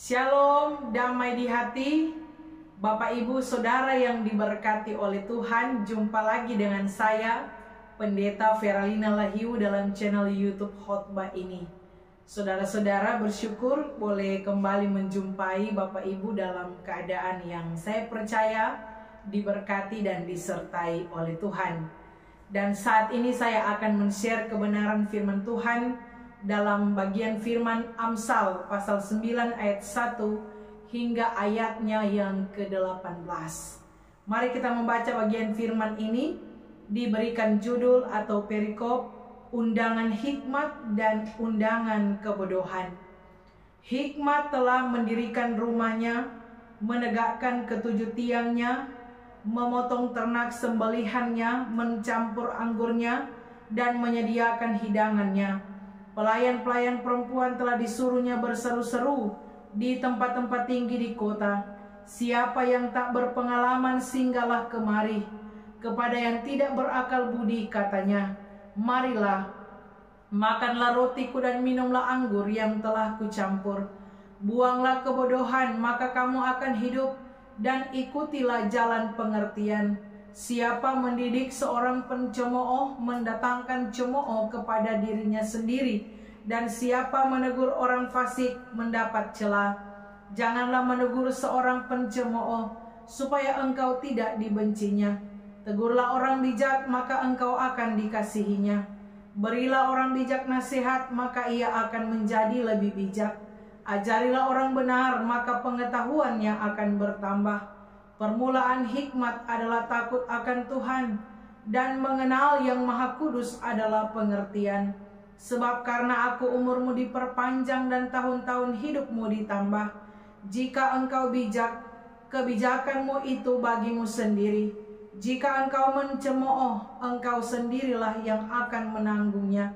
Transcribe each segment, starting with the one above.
Shalom, damai di hati, Bapak Ibu Saudara yang diberkati oleh Tuhan. Jumpa lagi dengan saya, Pendeta Veralina Lahiu, dalam channel YouTube Khotbah ini. Saudara-saudara bersyukur boleh kembali menjumpai Bapak Ibu dalam keadaan yang saya percaya diberkati dan disertai oleh Tuhan. Dan saat ini saya akan men-share kebenaran firman Tuhan dalam bagian firman Amsal pasal 9 ayat 1 hingga ayatnya yang ke-18. Mari kita membaca bagian firman ini. Diberikan judul atau perikop, undangan hikmat dan undangan kebodohan. Hikmat telah mendirikan rumahnya, menegakkan ketujuh tiangnya, memotong ternak sembelihannya, mencampur anggurnya, dan menyediakan hidangannya. Pelayan-pelayan perempuan telah disuruhnya berseru-seru di tempat-tempat tinggi di kota. Siapa yang tak berpengalaman singgahlah kemari. Kepada yang tidak berakal budi katanya, marilah, makanlah rotiku dan minumlah anggur yang telah kucampur. Buanglah kebodohan, maka kamu akan hidup, dan ikutilah jalan pengertian. Siapa mendidik seorang pencemooh mendatangkan cemooh kepada dirinya sendiri, dan siapa menegur orang fasik mendapat cela. Janganlah menegur seorang pencemooh supaya engkau tidak dibencinya. Tegurlah orang bijak, maka engkau akan dikasihinya. Berilah orang bijak nasihat, maka ia akan menjadi lebih bijak. Ajarilah orang benar, maka pengetahuannya akan bertambah. Permulaan hikmat adalah takut akan Tuhan, dan mengenal Yang Maha Kudus adalah pengertian. Sebab karena aku umurmu diperpanjang dan tahun-tahun hidupmu ditambah. Jika engkau bijak, kebijakanmu itu bagimu sendiri. Jika engkau mencemooh, engkau sendirilah yang akan menanggungnya.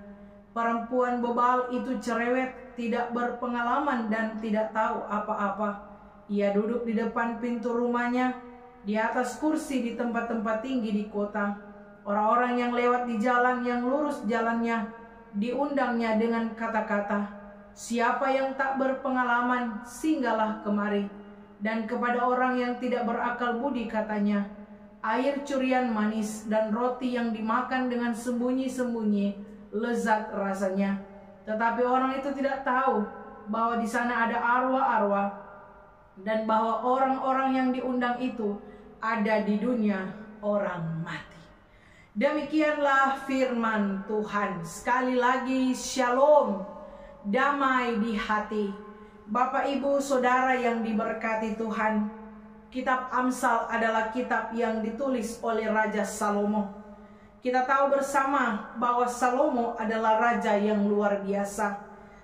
Perempuan bebal itu cerewet, tidak berpengalaman dan tidak tahu apa-apa. Ia duduk di depan pintu rumahnya, di atas kursi di tempat-tempat tinggi di kota. Orang-orang yang lewat di jalan yang lurus jalannya, diundangnya dengan kata-kata, siapa yang tak berpengalaman, singgahlah kemari. Dan kepada orang yang tidak berakal budi katanya, air curian manis dan roti yang dimakan dengan sembunyi-sembunyi, lezat rasanya. Tetapi orang itu tidak tahu bahwa di sana ada arwah-arwah, dan bahwa orang-orang yang diundang itu ada di dunia orang mati. Demikianlah firman Tuhan. Sekali lagi, shalom, damai di hati. Bapak Ibu Saudara yang diberkati Tuhan, kitab Amsal adalah kitab yang ditulis oleh Raja Salomo. Kita tahu bersama bahwa Salomo adalah raja yang luar biasa.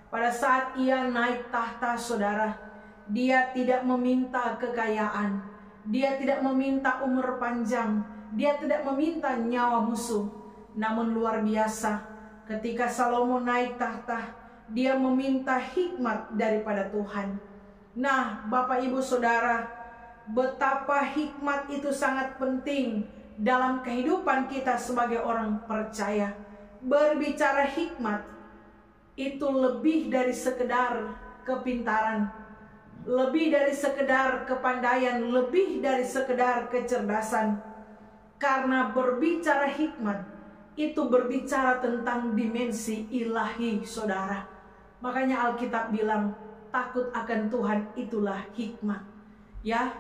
Pada saat ia naik tahta, saudara, dia tidak meminta kekayaan, dia tidak meminta umur panjang, dia tidak meminta nyawa musuh. Namun luar biasa, ketika Salomo naik tahta, dia meminta hikmat daripada Tuhan. Nah, Bapak Ibu Saudara, betapa hikmat itu sangat penting dalam kehidupan kita sebagai orang percaya. Berbicara hikmat itu lebih dari sekedar kepintaran, lebih dari sekedar kepandaian, lebih dari sekedar kecerdasan. Karena berbicara hikmat itu berbicara tentang dimensi ilahi, saudara. Makanya Alkitab bilang, takut akan Tuhan itulah hikmat. Ya,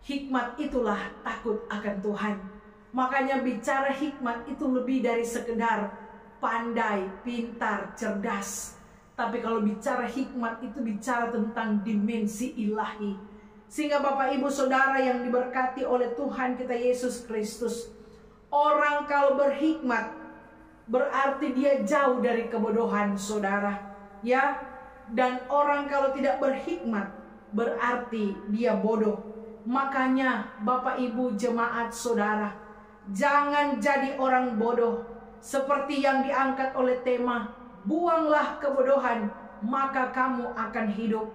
hikmat itulah takut akan Tuhan. Makanya bicara hikmat itu lebih dari sekedar pandai, pintar, cerdas. Tapi kalau bicara hikmat itu bicara tentang dimensi ilahi. Sehingga Bapak Ibu Saudara yang diberkati oleh Tuhan kita Yesus Kristus, orang kalau berhikmat berarti dia jauh dari kebodohan, saudara. Ya, dan orang kalau tidak berhikmat berarti dia bodoh. Makanya Bapak Ibu jemaat saudara, jangan jadi orang bodoh. Seperti yang diangkat oleh tema, buanglah kebodohan, maka kamu akan hidup.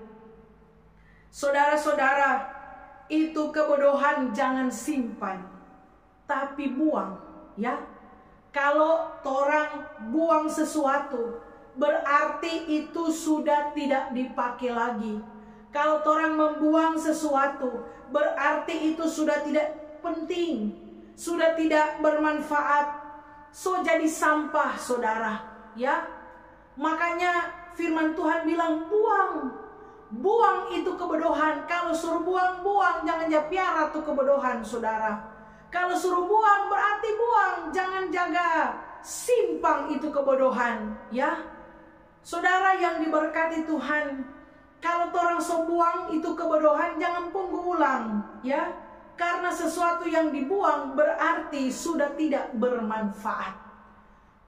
Saudara-saudara, itu kebodohan jangan simpan, tapi buang, ya. Kalau orang buang sesuatu, berarti itu sudah tidak dipakai lagi. Kalau orang membuang sesuatu, berarti itu sudah tidak penting, sudah tidak bermanfaat, so jadi sampah, saudara. Ya, makanya firman Tuhan bilang buang itu kebodohan. Kalau suruh buang, jangan piara tuh kebodohan, saudara. Kalau suruh buang berarti buang, jangan jaga simpang itu kebodohan, ya. Saudara yang diberkati Tuhan, kalau orang buang itu kebodohan, jangan punggu ulang, ya. Karena sesuatu yang dibuang berarti sudah tidak bermanfaat.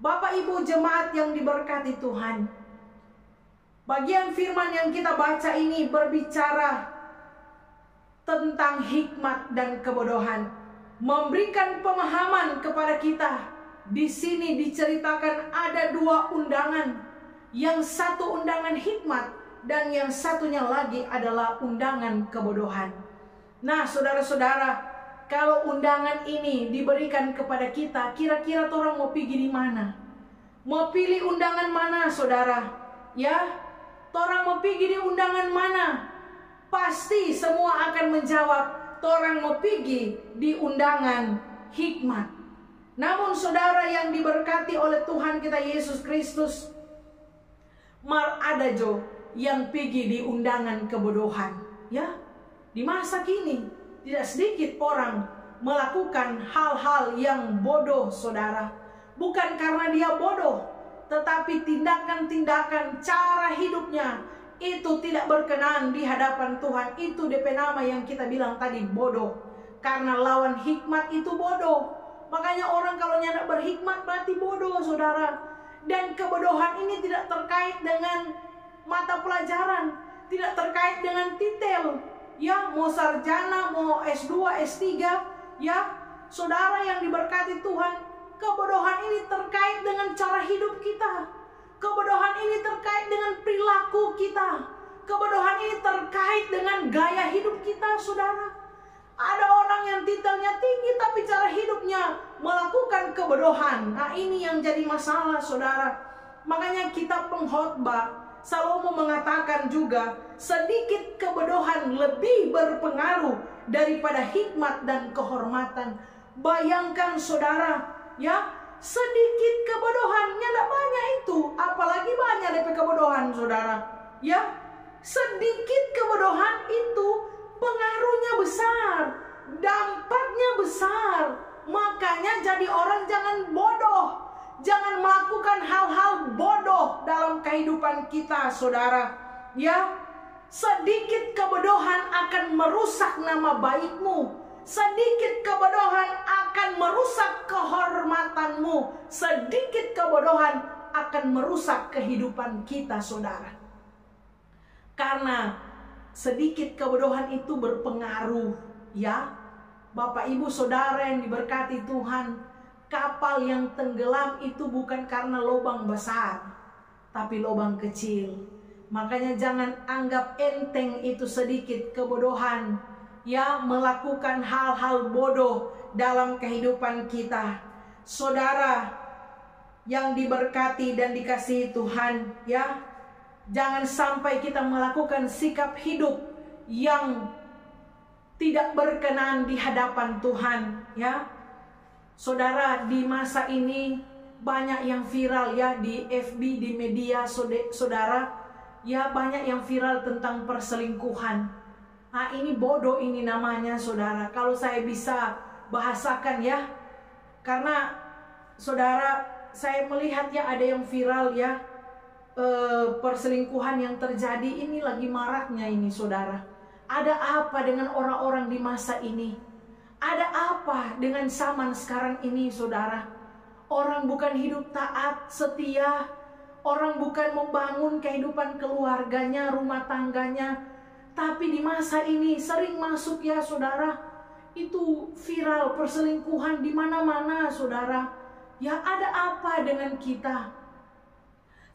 Bapak Ibu jemaat yang diberkati Tuhan, bagian firman yang kita baca ini berbicara tentang hikmat dan kebodohan, memberikan pemahaman kepada kita. Di sini diceritakan ada dua undangan, yang satu undangan hikmat dan yang satunya lagi adalah undangan kebodohan. Nah, saudara-saudara, kalau undangan ini diberikan kepada kita, kira-kira orang mau pergi di mana? Mau pilih undangan mana, saudara? Ya, orang mau pergi di undangan mana? Pasti semua akan menjawab, orang mau pergi di undangan hikmat. Namun saudara yang diberkati oleh Tuhan kita Yesus Kristus, ada jo yang pergi di undangan kebodohan. Ya, di masa kini tidak sedikit orang melakukan hal-hal yang bodoh, saudara. Bukan karena dia bodoh, tetapi tindakan-tindakan cara hidupnya itu tidak berkenan di hadapan Tuhan. Itu DP nama yang kita bilang tadi, bodoh. Karena lawan hikmat itu bodoh. Makanya orang kalau nyandak berhikmat berarti bodoh, saudara. Dan kebodohan ini tidak terkait dengan mata pelajaran, tidak terkait dengan titel, ya, mau sarjana, mau S2, S3, ya. Saudara yang diberkati Tuhan, kebodohan ini terkait dengan cara hidup kita. Kebodohan ini terkait dengan perilaku kita. Kebodohan ini terkait dengan gaya hidup kita, saudara. Ada orang yang titelnya tinggi tapi cara hidupnya melakukan kebodohan. Nah, ini yang jadi masalah, saudara. Makanya kita pengkhotbah Salomo mengatakan juga, sedikit kebodohan lebih berpengaruh daripada hikmat dan kehormatan. Bayangkan, saudara, ya, sedikit kebodohannya tidak banyak itu, apalagi banyak DP kebodohan, saudara. Ya, sedikit kebodohan itu pengaruhnya besar, dampaknya besar. Makanya jadi orang jangan bodoh, jangan melakukan hal-hal bodoh dalam kehidupan kita, saudara. Ya, sedikit kebodohan akan merusak nama baikmu. Sedikit kebodohan akan merusak kehormatanmu. Sedikit kebodohan akan merusak kehidupan kita, saudara. Karena sedikit kebodohan itu berpengaruh, ya. Bapak Ibu saudara yang diberkati Tuhan, kapal yang tenggelam itu bukan karena lubang besar, tapi lubang kecil. Makanya jangan anggap enteng itu sedikit kebodohan, ya, melakukan hal-hal bodoh dalam kehidupan kita. Saudara yang diberkati dan dikasihi Tuhan, ya, jangan sampai kita melakukan sikap hidup yang tidak berkenan di hadapan Tuhan, ya. Saudara, di masa ini banyak yang viral, ya, di FB, di media, saudara, ya, banyak yang viral tentang perselingkuhan. Nah, ini bodoh ini namanya, saudara. Kalau saya bisa bahasakan, ya, karena saudara, saya melihat, ya, ada yang viral, ya, perselingkuhan yang terjadi ini lagi maraknya ini, saudara. Ada apa dengan orang-orang di masa ini? Ada apa dengan zaman sekarang ini, saudara? Orang bukan hidup taat, setia. Orang bukan membangun kehidupan keluarganya, rumah tangganya. Tapi di masa ini sering masuk, ya, saudara. Itu viral perselingkuhan di mana-mana, saudara. Ya, ada apa dengan kita?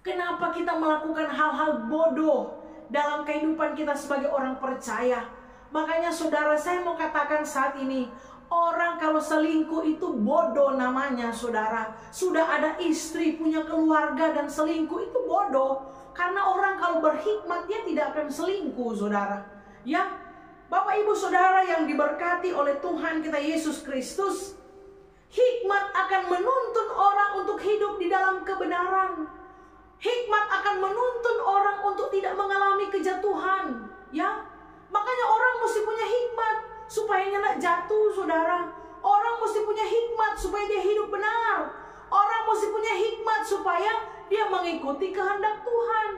Kenapa kita melakukan hal-hal bodoh dalam kehidupan kita sebagai orang percaya? Makanya saudara, saya mau katakan saat ini, Orang kalau selingkuh itu bodoh namanya, saudara. Sudah ada istri, punya keluarga dan selingkuh itu bodoh. Karena orang kalau berhikmat dia tidak akan selingkuh, saudara. Ya, Bapak Ibu Saudara yang diberkati oleh Tuhan kita Yesus Kristus, hikmat akan menuntun orang untuk hidup di dalam kebenaran. Hikmat akan menuntun orang untuk tidak mengalami kejatuhan. Ya, makanya orang mesti punya hikmat supaya tidak jatuh, saudara. Orang mesti punya hikmat supaya dia hidup benar. Orang mesti punya hikmat supaya dia mengikuti kehendak Tuhan.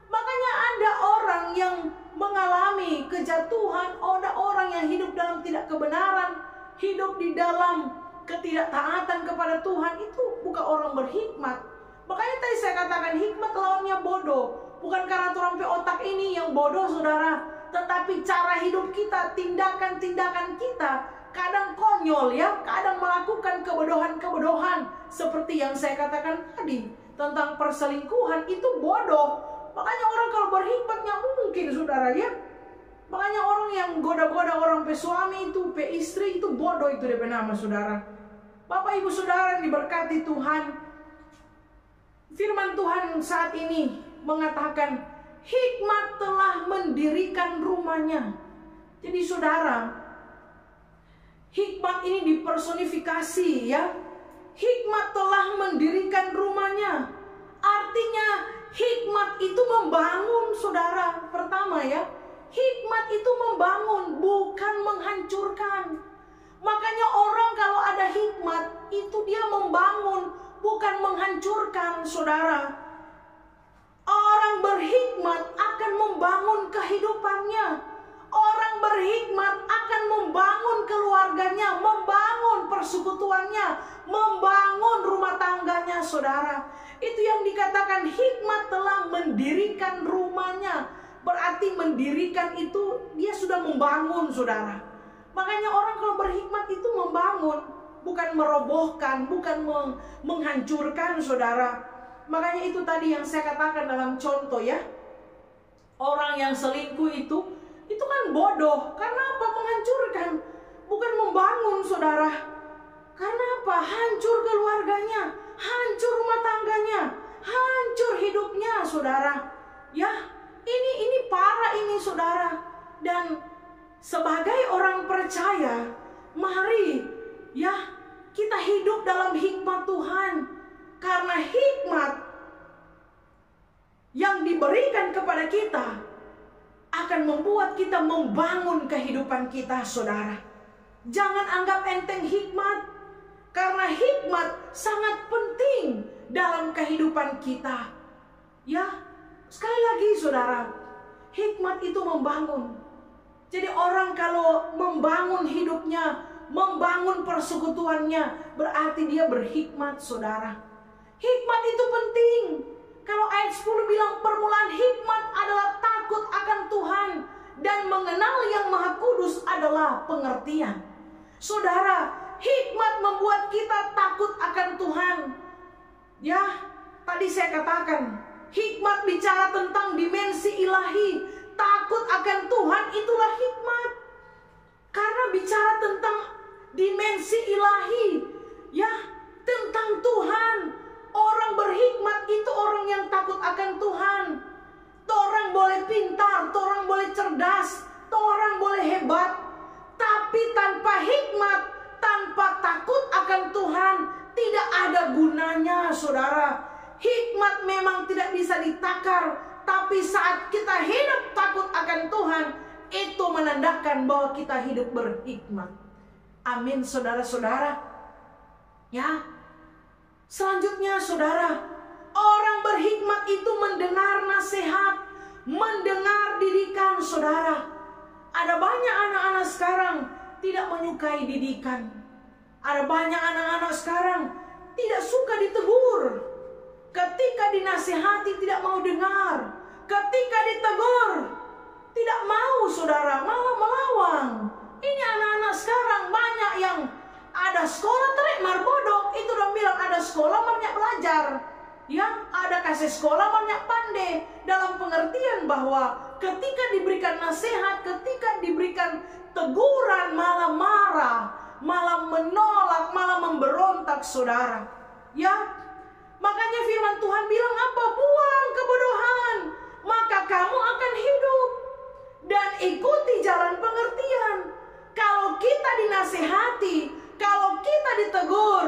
Makanya ada orang yang mengalami kejatuhan, ada orang yang hidup dalam tidak kebenaran, hidup di dalam ketidaktaatan kepada Tuhan, itu bukan orang berhikmat. Makanya tadi saya katakan hikmat lawannya bodoh. Bukan karena turampe otak ini yang bodoh, saudara, tetapi cara hidup kita, tindakan-tindakan kita kadang konyol, ya, kadang melakukan kebodohan-kebodohan seperti yang saya katakan tadi tentang perselingkuhan, itu bodoh. Makanya orang kalau berhikmatnya mungkin, saudara, ya. Makanya orang yang goda-goda orang pe suami itu, pe istri itu bodoh, itu dia nama, saudara. Bapak Ibu Saudara yang diberkati Tuhan, firman Tuhan saat ini mengatakan hikmat telah mendirikan rumahnya. Jadi saudara, hikmat ini dipersonifikasi, ya. Hikmat telah mendirikan rumahnya. Artinya hikmat itu membangun, saudara. Pertama, ya, hikmat itu membangun, bukan menghancurkan. Makanya orang kalau ada hikmat itu dia membangun, bukan menghancurkan, saudara. Orang berhikmat akan membangun kehidupannya. Orang berhikmat akan membangun keluarganya, membangun persekutuannya, membangun rumah tangganya, saudara. Itu yang dikatakan hikmat telah mendirikan rumahnya. Berarti mendirikan itu dia sudah membangun, saudara. Makanya orang kalau berhikmat itu membangun, bukan merobohkan, bukan menghancurkan, saudara. Makanya itu tadi yang saya katakan dalam contoh, ya. Orang yang selingkuh itu kan bodoh. Karena apa? Menghancurkan, bukan membangun, saudara. Karena apa? Hancur keluarganya, hancur rumah tangganya, hancur hidupnya, saudara. Ya, ini parah ini, saudara. Dan sebagai orang percaya, mari, ya, kita hidup dalam hikmat Tuhan. Karena hikmat yang diberikan kepada kita akan membuat kita membangun kehidupan kita, saudara. Jangan anggap enteng hikmat, karena hikmat sangat penting dalam kehidupan kita. Ya, sekali lagi, saudara, hikmat itu membangun. Jadi orang kalau membangun hidupnya, membangun persekutuannya, berarti dia berhikmat, saudara. Hikmat itu penting. Kalau ayat 10 bilang permulaan hikmat adalah takut akan Tuhan dan mengenal yang Maha Kudus adalah pengertian. Saudara, hikmat membuat kita takut akan Tuhan. Ya, tadi saya katakan, hikmat bicara tentang dimensi ilahi. Takut akan Tuhan itulah hikmat. Karena bicara tentang dimensi ilahi, ya, tentang Tuhan. Orang berhikmat itu orang yang takut akan Tuhan. Orang boleh pintar, orang boleh cerdas, orang boleh hebat, tapi tanpa hikmat, tanpa takut akan Tuhan, tidak ada gunanya, saudara. Hikmat memang tidak bisa ditakar, tapi saat kita hidup takut akan Tuhan, itu menandakan bahwa kita hidup berhikmat. Amin, saudara-saudara. Ya. Selanjutnya, saudara, orang berhikmat itu mendengar nasihat, mendengar didikan, saudara. Ada banyak anak-anak sekarang tidak menyukai didikan. Ada banyak anak-anak sekarang tidak suka ditegur. Ketika dinasihati tidak mau dengar. Ketika ditegur tidak mau, saudara, malah melawang. Ini anak-anak sekarang banyak yang ada sekolah terik marbodok, itu udah bilang ada sekolah banyak belajar. Ya, ada kasih sekolah banyak pandai, dalam pengertian bahwa ketika diberikan nasihat, ketika diberikan teguran malah marah, malah menolak, malah memberontak, saudara. Ya, makanya firman Tuhan bilang apa? Buang kebodohan, maka kamu akan hidup. Dan ikuti jalan pengertian. Kalau kita dinasehati, kalau kita ditegur,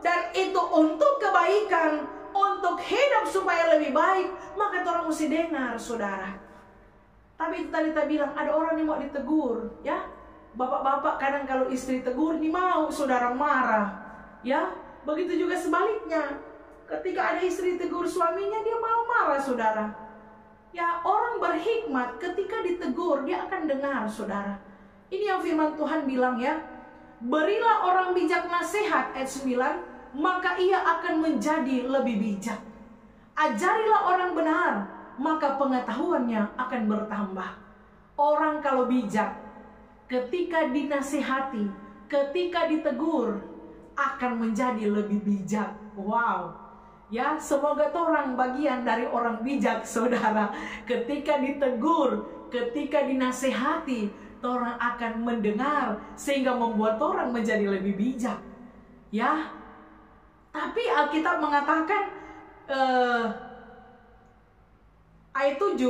dan itu untuk kebaikan, untuk hidup supaya lebih baik, maka orang mesti dengar, saudara. Tapi itu tadi kita bilang, ada orang yang mau ditegur, ya. Bapak-bapak kadang kalau istri tegur, ini mau saudara marah, ya. Begitu juga sebaliknya, ketika ada istri tegur suaminya, dia malah marah, saudara. Ya, orang berhikmat ketika ditegur, dia akan dengar, saudara. Ini yang firman Tuhan bilang, ya. Berilah orang bijak nasihat, ayat 9, maka ia akan menjadi lebih bijak. Ajarilah orang benar, maka pengetahuannya akan bertambah. Orang kalau bijak, ketika dinasihati, ketika ditegur, akan menjadi lebih bijak. Wow. Ya, semoga orang bagian dari orang bijak, saudara. Ketika ditegur, ketika dinasehati, orang akan mendengar sehingga membuat orang menjadi lebih bijak. Ya. Tapi Alkitab mengatakan ayat 7,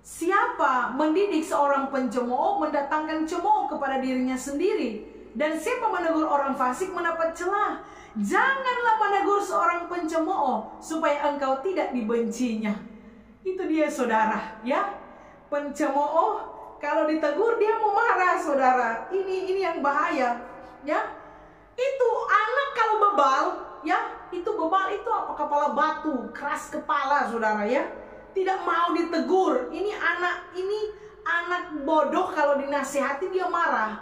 siapa mendidik seorang pencemooh mendatangkan cemooh kepada dirinya sendiri, dan siapa menegur orang fasik mendapat celah. Janganlah menegur seorang pencemooh supaya engkau tidak dibencinya. Itu dia, saudara, ya. Pencemooh kalau ditegur dia mau marah, saudara. Ini yang bahaya, ya. Itu anak kalau bebal, ya, itu bebal itu apa? Kepala batu, keras kepala, saudara, ya. Tidak mau ditegur. Ini anak bodoh, kalau dinasihati dia marah.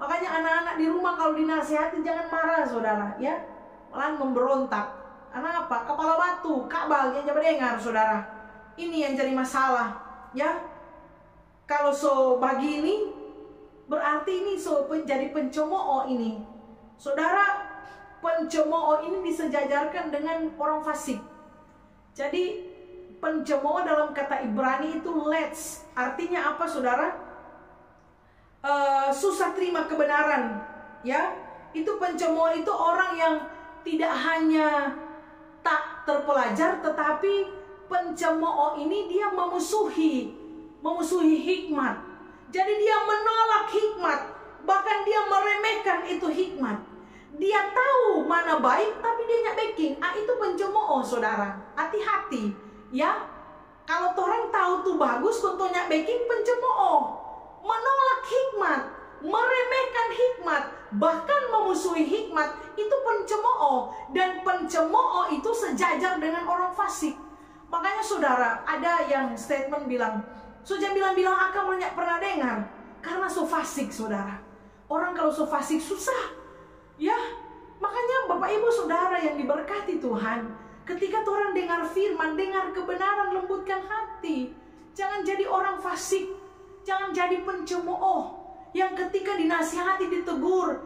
Makanya anak-anak di rumah kalau dinasihati jangan marah, saudara, ya. Malah memberontak. Karena apa? Kepala batu, kabal, yang coba dengar, saudara. Ini yang jadi masalah, ya. Kalau so begini, berarti ini so jadi pencemooh ini. Saudara, pencemooh ini disejajarkan dengan orang fasik. Jadi pencemooh dalam kata Ibrani itu letz. Artinya apa, saudara? Susah terima kebenaran, ya. Itu pencemooh itu orang yang tidak hanya tak terpelajar, tetapi pencemooh ini dia memusuhi hikmat. Jadi dia menolak hikmat, bahkan dia meremehkan itu hikmat. Dia tahu mana baik, tapi dia nyak backing. Itu pencemooh, saudara. Hati-hati, ya. Kalau orang tahu tuh bagus, contohnya backing, pencemooh. Menolak hikmat, meremehkan hikmat, bahkan memusuhi hikmat, itu pencemooh. Dan pencemooh itu sejajar dengan orang fasik. Makanya, saudara, ada yang statement bilang, so jangan bilang akan banyak pernah dengar, karena so fasik, saudara. Orang kalau so fasik susah, ya. Makanya Bapak Ibu Saudara yang diberkati Tuhan, ketika orang dengar firman, dengar kebenaran, lembutkan hati. Jangan jadi orang fasik, jangan jadi pencemooh yang ketika dinasihati, ditegur,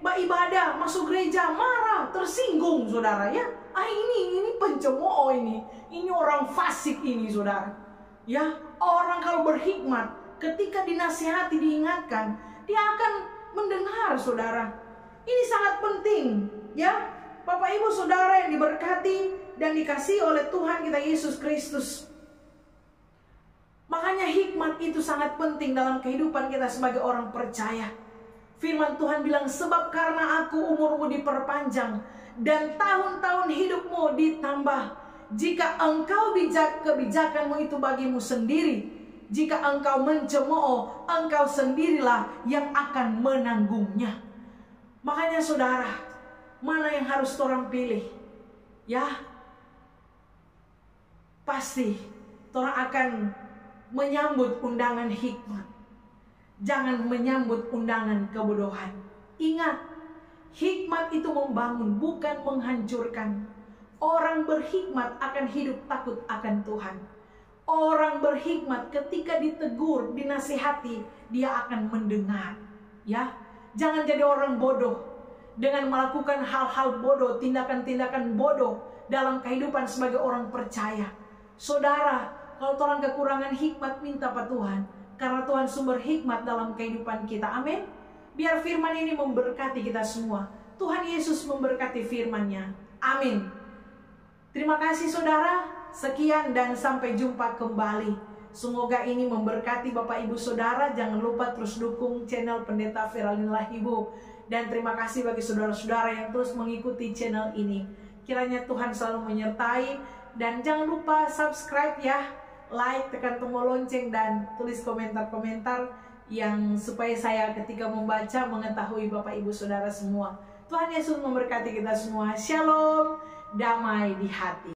mbak ibadah, masuk gereja, marah, tersinggung, saudara, ya. Ini pencemooh ini orang fasik ini, saudara. Ya, orang kalau berhikmat, ketika dinasihati, diingatkan, dia akan mendengar, saudara. Ini sangat penting, ya. Bapak Ibu Saudara yang diberkati dan dikasihi oleh Tuhan kita Yesus Kristus. Makanya hikmat itu sangat penting dalam kehidupan kita sebagai orang percaya. Firman Tuhan bilang, sebab karena aku umurmu diperpanjang dan tahun-tahun hidupmu ditambah. Jika engkau bijak, kebijakanmu itu bagimu sendiri. Jika engkau mencemooh, engkau sendirilah yang akan menanggungnya. Makanya saudara, mana yang harus orang pilih? Ya, pasti orang akan menyambut undangan hikmat. Jangan menyambut undangan kebodohan. Ingat, hikmat itu membangun, bukan menghancurkan. Orang berhikmat akan hidup takut akan Tuhan. Orang berhikmat ketika ditegur, dinasihati, dia akan mendengar. Ya, jangan jadi orang bodoh dengan melakukan hal-hal bodoh, tindakan-tindakan bodoh dalam kehidupan sebagai orang percaya. Saudara, kalau orang kekurangan hikmat, minta Pak Tuhan, karena Tuhan sumber hikmat dalam kehidupan kita. Amin. Biar firman ini memberkati kita semua. Tuhan Yesus memberkati firman-Nya. Amin. Terima kasih saudara. Sekian dan sampai jumpa kembali. Semoga ini memberkati Bapak Ibu Saudara. Jangan lupa terus dukung channel Pendeta Feralina Lahibu. Dan terima kasih bagi saudara-saudara yang terus mengikuti channel ini. Kiranya Tuhan selalu menyertai. Dan jangan lupa subscribe ya. Like, tekan tombol lonceng, dan tulis komentar-komentar yang supaya saya ketika membaca mengetahui Bapak Ibu Saudara semua. Tuhan Yesus memberkati kita semua. Shalom, damai di hati.